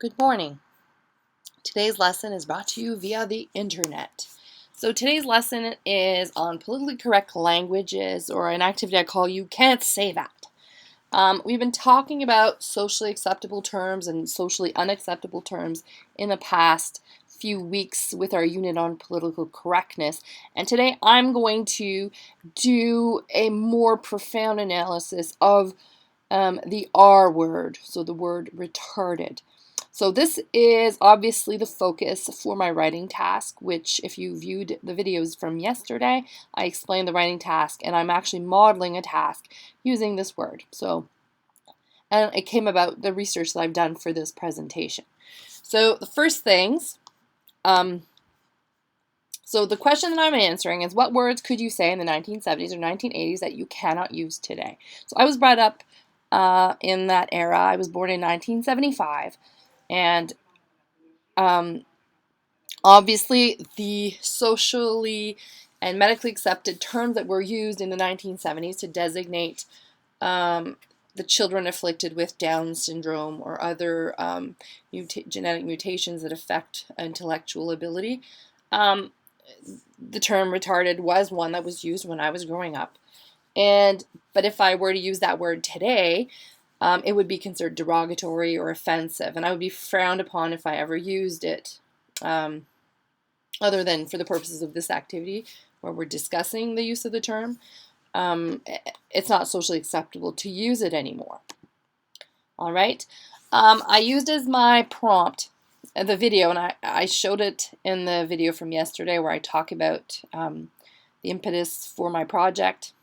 Good morning. Today's lesson is brought to you via the internet. So today's lesson is on politically correct languages, or an activity I call You Can't Say That. We've been talking about socially acceptable terms and socially unacceptable terms in the past few weeks with our unit on political correctness, and today I'm going to do a more profound analysis of the R word, so the word retarded. So this is obviously the focus for my writing task, which if you viewed the videos from yesterday, I explained the writing task, and I'm actually modeling a task using this word. And it came about the research that I've done for this presentation. So the first things, so the question that I'm answering is, what words could you say in the 1970s or 1980s that you cannot use today? So I was brought up in that era. I was born in 1975. And obviously, the socially and medically accepted terms that were used in the 1970s to designate the children afflicted with Down syndrome or other genetic mutations that affect intellectual ability, the term retarded was one that was used when I was growing up. But if I were to use that word today, it would be considered derogatory or offensive, and I would be frowned upon if I ever used it, other than for the purposes of this activity where we're discussing the use of the term. It's not socially acceptable to use it anymore. All right. I used as my prompt the video, and I showed it in the video from yesterday where I talk about the impetus for my project.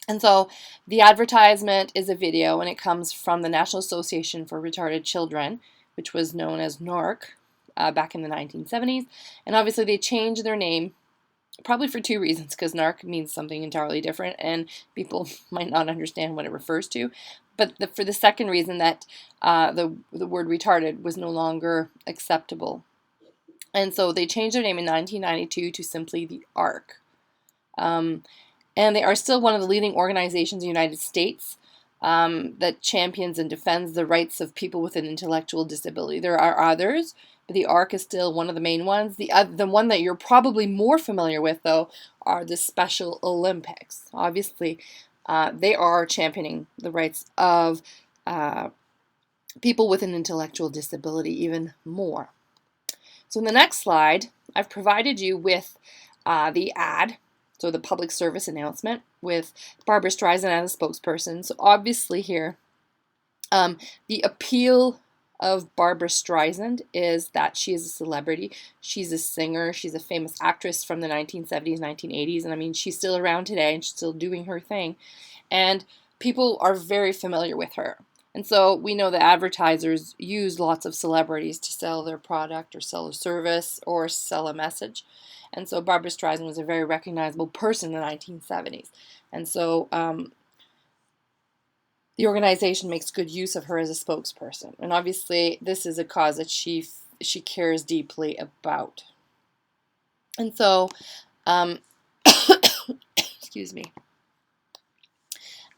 And so the advertisement is a video, and it comes from the National Association for Retarded Children, which was known as NARC back in the 1970s. And obviously they changed their name probably for two reasons, because NARC means something entirely different and people might not understand what it refers to. But for the second reason, that the word retarded was no longer acceptable. And so they changed their name in 1992 to simply the ARC. And they are still one of the leading organizations in the United States that champions and defends the rights of people with an intellectual disability. There are others, but the ARC is still one of the main ones. The one that you're probably more familiar with, though, are the Special Olympics. Obviously, they are championing the rights of people with an intellectual disability even more. So in the next slide, I've provided you with the ad. So the public service announcement with Barbra Streisand as a spokesperson. So obviously here, the appeal of Barbra Streisand is that she is a celebrity. She's a singer. She's a famous actress from the 1970s, 1980s. And I mean, she's still around today and she's still doing her thing. And people are very familiar with her. And so we know that advertisers use lots of celebrities to sell their product or sell a service or sell a message. And so Barbra Streisand was a very recognizable person in the 1970s. And so the organization makes good use of her as a spokesperson. And obviously this is a cause that she cares deeply about. And so, excuse me.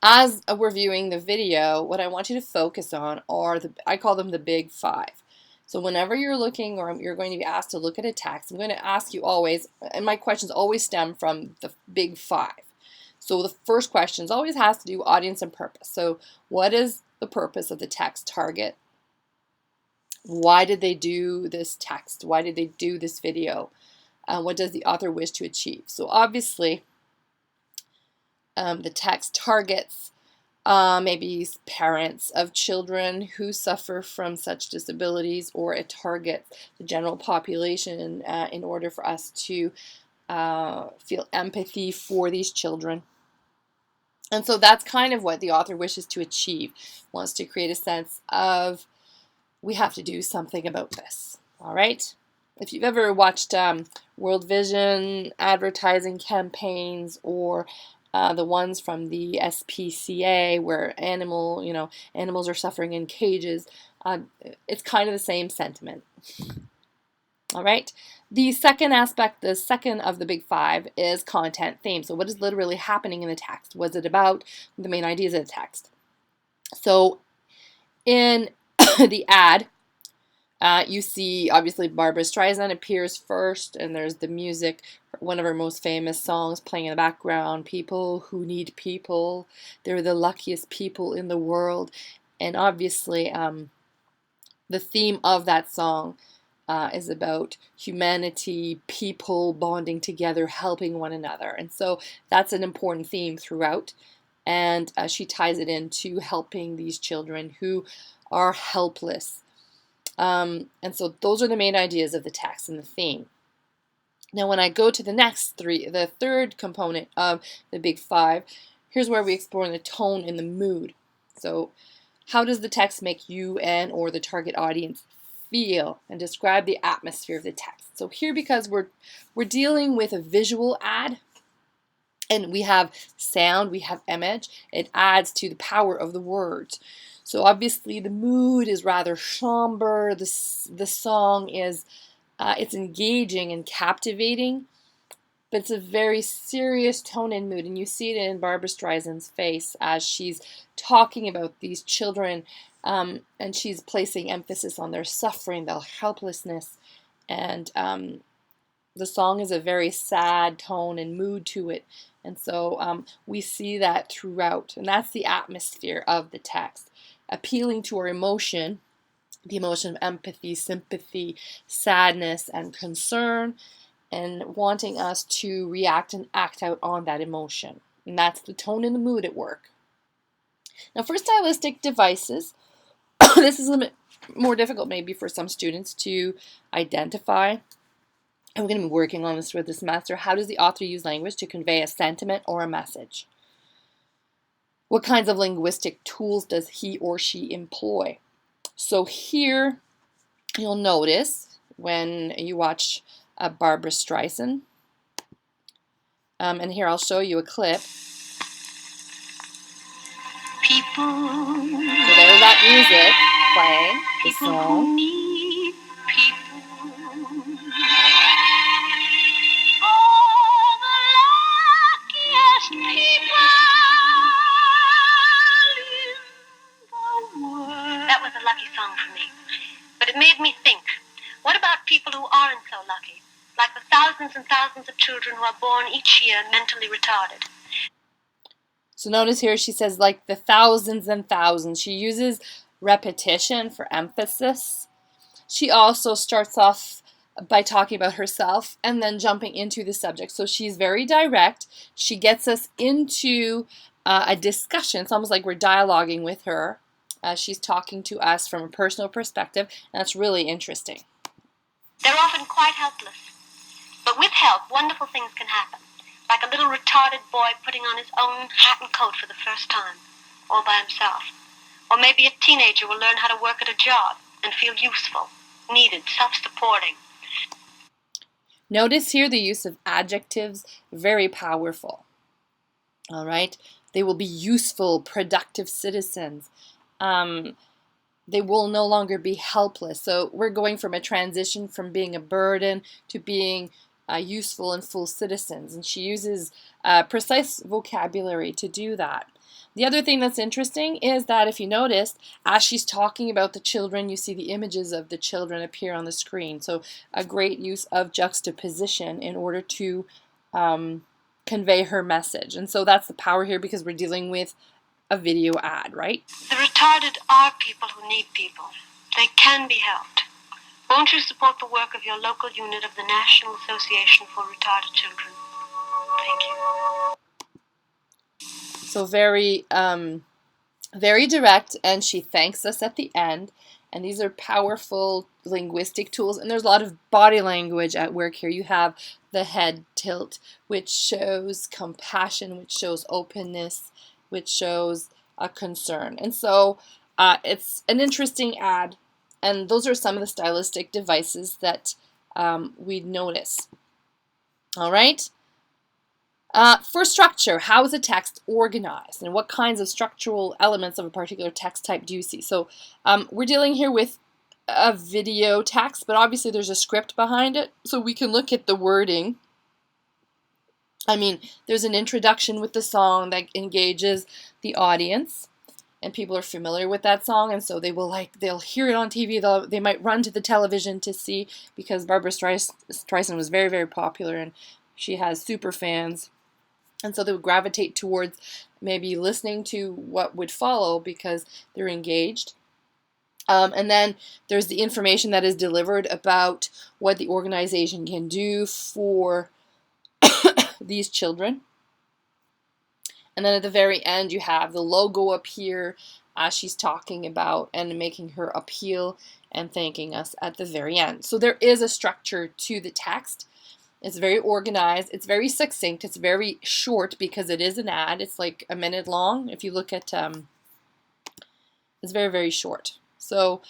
As we're viewing the video, what I want you to focus on are I call them the big five. So whenever you're looking or you're going to be asked to look at a text, I'm going to ask you always, and my questions always stem from the big five. So the first question always has to do with audience and purpose. So what is the purpose of the text target? Why did they do this text? Why did they do this video? What does the author wish to achieve? So obviously, the text targets maybe parents of children who suffer from such disabilities, or it targets the general population in order for us to feel empathy for these children. And so that's kind of what the author wishes to achieve, wants to create a sense of we have to do something about this. All right? If you've ever watched World Vision advertising campaigns, or the ones from the SPCA where animals are suffering in cages, it's kind of the same sentiment. All right. The second aspect, the second of the big five, is content theme. So what is literally happening in the text? Was it about the main ideas of the text? So in the ad, You see, obviously, Barbara Streisand appears first, and there's the music, one of her most famous songs playing in the background, People Who Need People. They're the luckiest people in the world. And obviously, the theme of that song is about humanity, people bonding together, helping one another. And so that's an important theme throughout. And she ties it into helping these children who are helpless. And so those are the main ideas of the text and the theme. Now when I go to the next three, the third component of the big five, here's where we explore the tone and the mood. So how does the text make you and or the target audience feel, and describe the atmosphere of the text. So here, because we're dealing with a visual ad, and we have sound, we have image, it adds to the power of the words. So obviously the mood is rather somber, the song is it's engaging and captivating, but it's a very serious tone and mood, and you see it in Barbara Streisand's face as she's talking about these children, and she's placing emphasis on their suffering, their helplessness, and the song is a very sad tone and mood to it, and so we see that throughout, and that's the atmosphere of the text, appealing to our emotion, the emotion of empathy, sympathy, sadness, and concern, and wanting us to react and act out on that emotion. And that's the tone and the mood at work. Now for stylistic devices, this is a bit more difficult maybe for some students to identify. And we're going to be working on this for this semester. How does the author use language to convey a sentiment or a message? What kinds of linguistic tools does he or she employ? So here you'll notice when you watch Barbara Streisand, and here I'll show you a clip. People. So there's that music playing, the song. Need people. Oh, the luckiest people in the world. That was a lucky song for me, but it made me think. What about people who aren't so lucky? Like the thousands and thousands of children who are born each year mentally retarded. So notice here she says like the thousands and thousands. She uses repetition for emphasis. She also starts off by talking about herself and then jumping into the subject. So she's very direct. She gets us into a discussion. It's almost like we're dialoguing with her as she's talking to us from a personal perspective, and that's really interesting. They're often quite helpless, but with help, wonderful things can happen. Like a little retarded boy putting on his own hat and coat for the first time, all by himself. Or maybe a teenager will learn how to work at a job and feel useful, needed, self-supporting. Notice here the use of adjectives, very powerful. All right? They will be useful, productive citizens. They will no longer be helpless. So we're going from a transition from being a burden to being useful and full citizens. And she uses precise vocabulary to do that. The other thing that's interesting is that if you noticed, as she's talking about the children, you see the images of the children appear on the screen. So a great use of juxtaposition in order to convey her message. And so that's the power here because we're dealing with a video ad, right? The retarded are people who need people. They can be helped. Won't you support the work of your local unit of the National Association for Retarded Children? Thank you. So very, very direct, and she thanks us at the end. And these are powerful linguistic tools, and there's a lot of body language at work here. You have the head tilt, which shows compassion, which shows openness, which shows a concern. And so it's an interesting ad, and those are some of the stylistic devices that we'd notice. All right. For structure, how is a text organized, and what kinds of structural elements of a particular text type do you see? So we're dealing here with a video text, but obviously there's a script behind it, so we can look at the wording. I mean, there's an introduction with the song that engages the audience. and people are familiar with that song, and so they'll hear it on TV. They might run to the television to see, because Barbara Streisand was very, very popular, and she has super fans, and so they would gravitate towards maybe listening to what would follow because they're engaged. And then there's the information that is delivered about what the organization can do for these children. And then at the very end, you have the logo up here as she's talking about and making her appeal and thanking us at the very end. So there is a structure to the text. It's very organized. It's very succinct. It's very short because it is an ad. It's like a minute long. If you look at, it's very, very short. So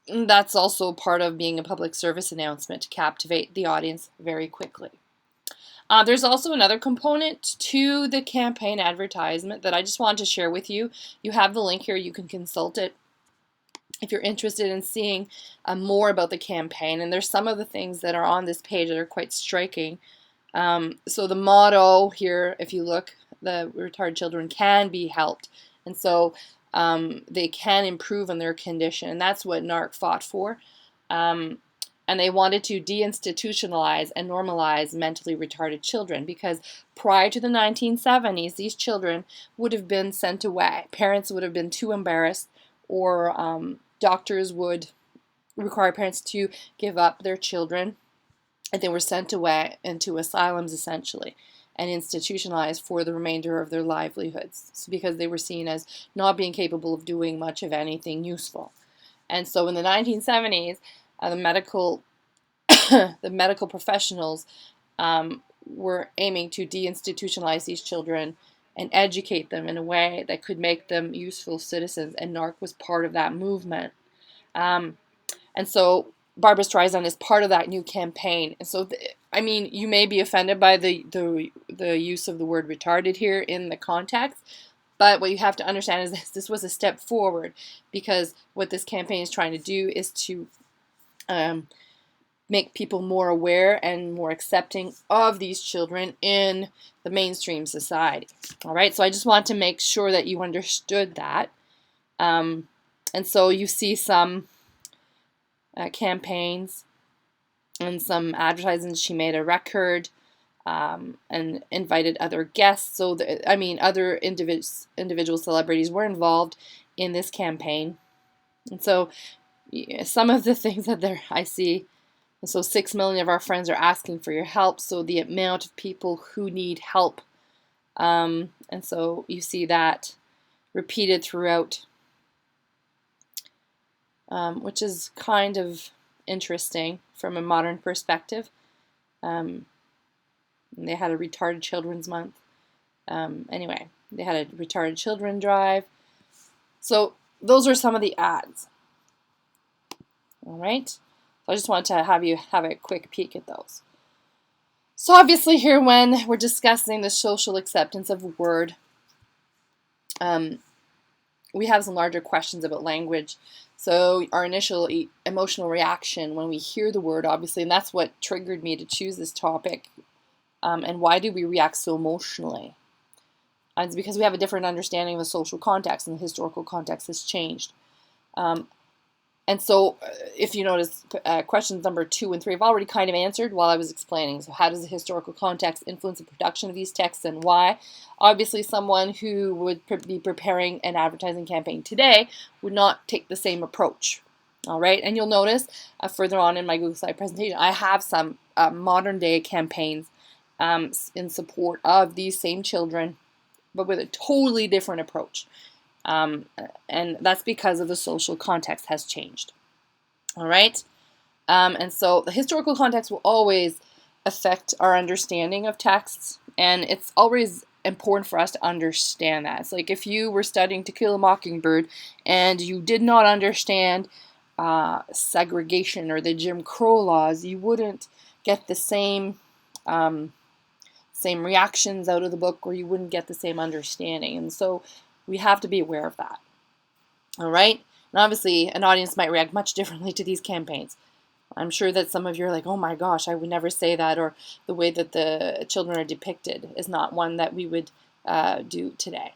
that's also part of being a public service announcement, to captivate the audience very quickly. There's also another component to the campaign advertisement that I just wanted to share with you. You have the link here. You can consult it if you're interested in seeing more about the campaign. And there's some of the things that are on this page that are quite striking. So the motto here, if you look, the retarded children can be helped. And so they can improve on their condition. And that's what NARC fought for. And they wanted to deinstitutionalize and normalize mentally retarded children, because prior to the 1970s, these children would have been sent away. Parents would have been too embarrassed, or doctors would require parents to give up their children, and they were sent away into asylums, essentially, and institutionalized for the remainder of their livelihoods, because they were seen as not being capable of doing much of anything useful. And so in the 1970s, the medical professionals were aiming to deinstitutionalize these children and educate them in a way that could make them useful citizens, and NARC was part of that movement. And so Barbara Streisand is part of that new campaign. And so, I mean, you may be offended by the use of the word retarded here in the context, but what you have to understand is this was a step forward, because what this campaign is trying to do is to make people more aware and more accepting of these children in the mainstream society. All right, so I just want to make sure that you understood that. And so you see some campaigns and some advertisements. She made a record and invited other guests. So, other individual celebrities were involved in this campaign. And so some of the things that I see, so 6 million of our friends are asking for your help. So the amount of people who need help. And so you see that repeated throughout, which is kind of interesting from a modern perspective. They had a retarded children's month. Anyway, they had a retarded children drive. So those are some of the ads. All right. So I just wanted to have you have a quick peek at those. So obviously here, when we're discussing the social acceptance of word, we have some larger questions about language. So our initial emotional reaction when we hear the word, obviously, and that's what triggered me to choose this topic. And why do we react so emotionally? And it's because we have a different understanding of the social context, and the historical context has changed. And so if you notice, questions number 2 and 3 I've already kind of answered while I was explaining. So how does the historical context influence the production of these texts, and why? Obviously, someone who would be preparing an advertising campaign today would not take the same approach. All right, and you'll notice further on in my Google slide presentation, I have some modern day campaigns in support of these same children, but with a totally different approach. And that's because of the social context has changed. All right. And so the historical context will always affect our understanding of texts. And it's always important for us to understand that. It's like if you were studying To Kill a Mockingbird and you did not understand segregation or the Jim Crow laws, you wouldn't get the same reactions out of the book, or you wouldn't get the same understanding. And so we have to be aware of that. All right? And obviously, an audience might react much differently to these campaigns. I'm sure that some of you are like, oh my gosh, I would never say that, or the way that the children are depicted is not one that we would do today.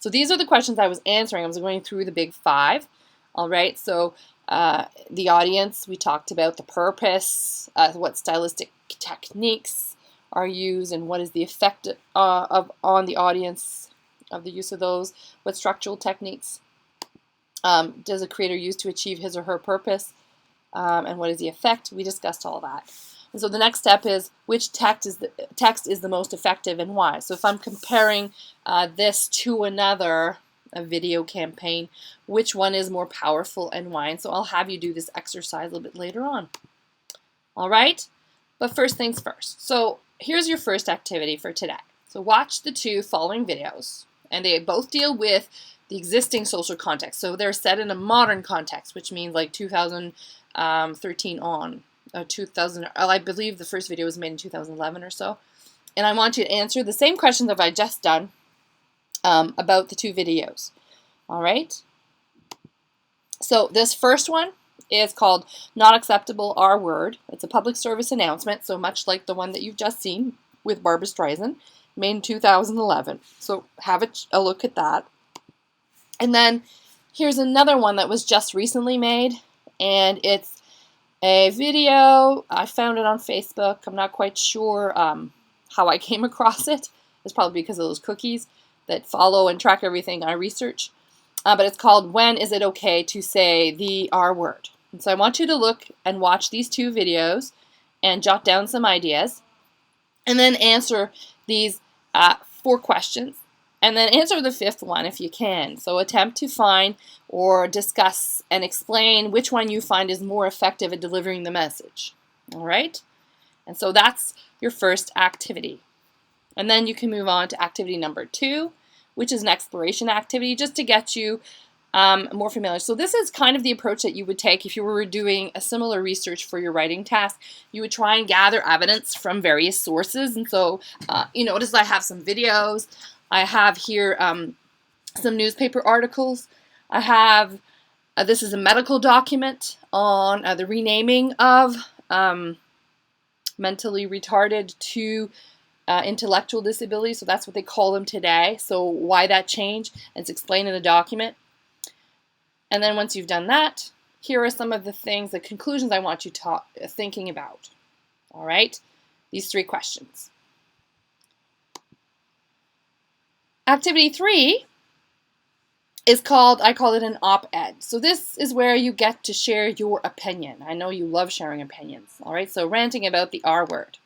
So these are the questions I was answering. I was going through the big five. All right, so the audience, we talked about the purpose, what stylistic techniques are used, and what is the effect on the audience of the use of those. What structural techniques does a creator use to achieve his or her purpose, and what is the effect? We discussed all that. And so the next step is which text is the most effective and why. So if I'm comparing this to another video campaign, which one is more powerful and why? And so I'll have you do this exercise a little bit later on. All right, but first things first. So here's your first activity for today. So watch the two following videos, and they both deal with the existing social context. So they're set in a modern context, which means like 2013 on. 2000, I believe the first video was made in 2011 or so. And I want you to answer the same questions that I just done about the two videos. All right? So this first one is called Not Acceptable R Word. It's a public service announcement, so much like the one that you've just seen with Barbara Streisand, made in 2011. So have a look at that. And then here's another one that was just recently made, and it's a video. I found it on Facebook. I'm not quite sure how I came across it. It's probably because of those cookies that follow and track everything I research. But it's called When Is It Okay to Say the R Word? And so I want you to look and watch these two videos and jot down some ideas, and then answer these 4 questions. And then answer the 5th one if you can. So attempt to find or discuss and explain which one you find is more effective at delivering the message. All right? And so that's your first activity. And then you can move on to activity number 2, which is an exploration activity, just to get you more familiar. So this is kind of the approach that you would take if you were doing a similar research for your writing task. You would try and gather evidence from various sources. And so you notice I have some videos. I have here some newspaper articles. I have, this is a medical document on the renaming of mentally retarded to intellectual disability. So that's what they call them today. So why that change? It's explained in the document. And then once you've done that, here are some of the things, the conclusions I want you thinking about. All right? These 3 questions. Activity 3 is called, I call it an op-ed. So this is where you get to share your opinion. I know you love sharing opinions. All right, so ranting about the R word.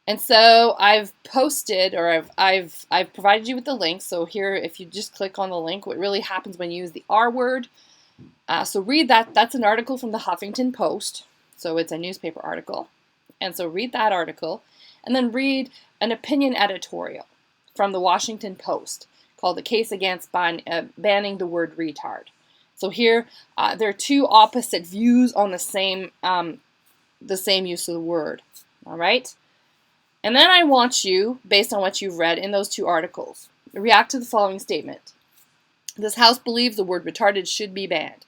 And so I've posted, or I've provided you with the link. So here, if you just click on the link, what really happens when you use the R word. So read that. That's an article from the Huffington Post. So it's a newspaper article. And so read that article, and then read an opinion editorial from the Washington Post called The Case Against Banning the Word Retard. So here, there are 2 opposite views on the same use of the word. All right? And then I want you, based on what you've read in those 2 articles, react to the following statement. This House believes the word retarded should be banned.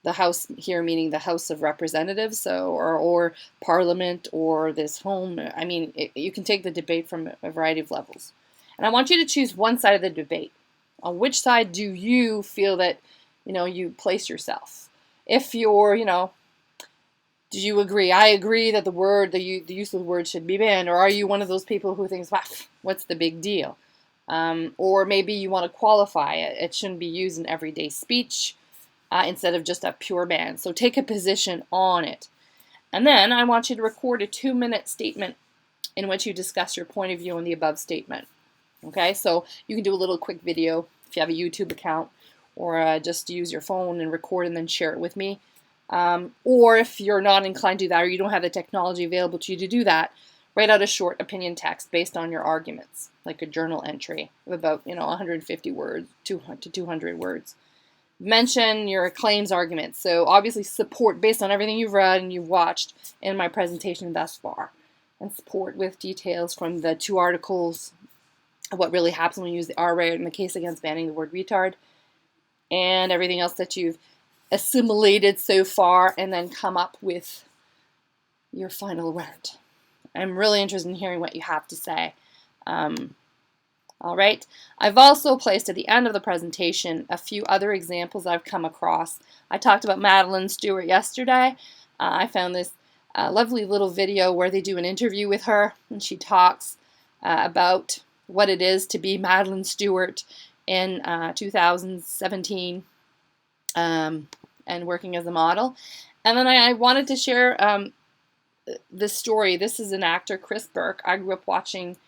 The House here meaning the House of Representatives, so or Parliament, or this home. I mean, you can take the debate from a variety of levels. And I want you to choose one side of the debate. On which side do you feel that, you place yourself? If you're, do you agree? I agree that the use of the word should be banned. Or are you one of those people who thinks, wow, what's the big deal? Or maybe you want to qualify it. It shouldn't be used in everyday speech instead of just a pure ban. So take a position on it. And then I want you to record a 2-minute statement in which you discuss your point of view on the above statement. Okay, so you can do a little quick video if you have a YouTube account, or just use your phone and record and then share it with me. Or if you're not inclined to do that, or you don't have the technology available to you to do that, write out a short opinion text based on your arguments, like a journal entry of about 150 words, 200 to 200 words. Mention your claims arguments. So obviously support based on everything you've read and you've watched in my presentation thus far, and support with details from the 2 articles. What really happens when you use the R word in the case against banning the word retard, and everything else that you've assimilated so far, and then come up with your final round. I'm really interested in hearing what you have to say. All right. I've also placed at the end of the presentation a few other examples I've come across. I talked about Madeline Stewart yesterday. I found this lovely little video where they do an interview with her, and she talks about what it is to be Madeline Stewart in 2017 and working as a model. And then I wanted to share this story. This is an actor, Chris Burke. I grew up watching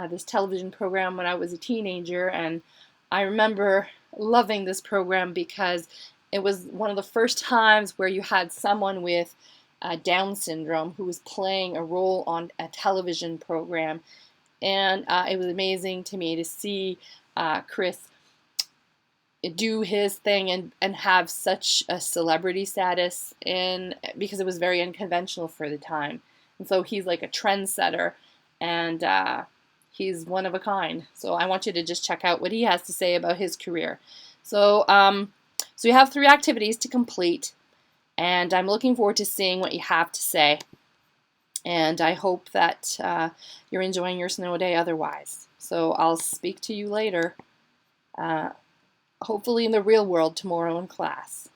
this television program when I was a teenager, and I remember loving this program because it was one of the first times where you had someone with Down syndrome who was playing a role on a television program, and it was amazing to me to see Chris do his thing and have such a celebrity status, and because it was very unconventional for the time. And so he's like a trendsetter, and he's one of a kind. So I want you to just check out what he has to say about his career. So so you have 3 activities to complete, and I'm looking forward to seeing what you have to say. And I hope that you're enjoying your snow day otherwise. So I'll speak to you later, hopefully in the real world tomorrow in class.